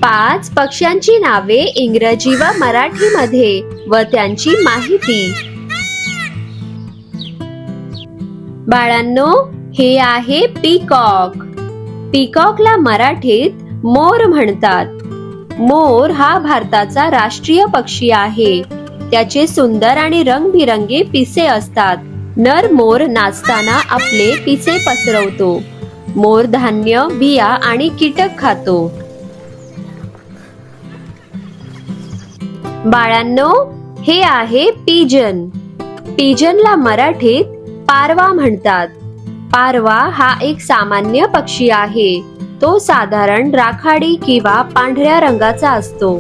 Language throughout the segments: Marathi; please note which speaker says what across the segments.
Speaker 1: 5 पक्ष्यांची नावे इंग्रजी व मराठी मध्ये व त्यांची माहिती. बाळांनो, हे आहे पीकॉक. पीकॉकला मराठीत मोर म्हणतात. मोर हा भारताचा राष्ट्रीय पक्षी आहे. त्याचे सुंदर आणि रंगबिरंगी पिसे असतात. नर मोर नाचताना आपले पिसे पसरवतो. मोर धान्य, बिया आणि कीटक खातो. बाळांनो, हे आहे पिजन. पिजनला मराठीत पारवा म्हणतात. पारवा हा एक सामान्य पक्षी आहे. तो साधारण राखाडी किंवा पांढऱ्या रंगाचा असतो.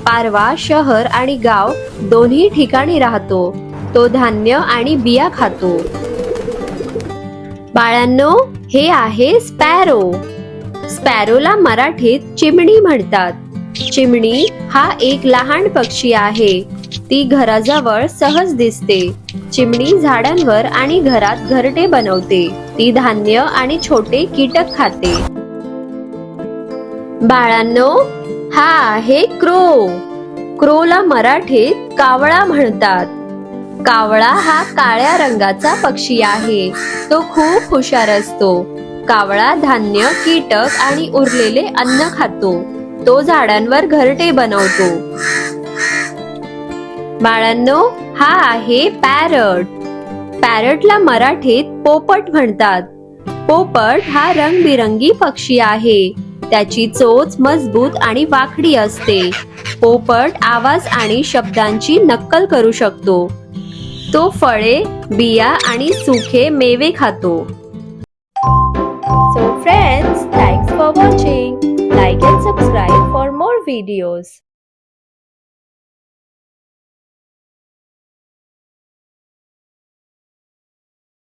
Speaker 1: पारवा शहर आणि गाव दोन्ही ठिकाणी राहतो. तो धान्य आणि बिया खातो. बाळांनो, हे आहे स्पॅरो. स्पॅरोला मराठीत चिमणी म्हणतात. चिमणी हा एक लहान पक्षी आहे. ती घराजवळ सहज दिसते. चिमणी झाडांवर आणि घरात घरटे बनवते. ती धान्य आणि छोटे कीटक खाते. बाळांनो, हा आहे क्रो. क्रोला मराठीत कावळा म्हणतात. कावळा हा काळ्या रंगाचा पक्षी आहे. तो खूप हुशार असतो. कावळा धान्य, कीटक आणि उरलेले अन्न खातो. तो झाडांवर घरटे बनवतो. बाळांनो, हा आहे पॅरट. पॅरटला मराठीत पोपट म्हणतात. पोपट हा रंगबिरंगी पक्षी आहे. त्याची चोच मजबूत आणि वाकडी असते. पोपट आवाज आणि शब्दांची नक्कल करू शकतो. तो फळे, बिया आणि सुखे मेवे खातो. So friends, thanks for watching. Like and subscribe for more videos.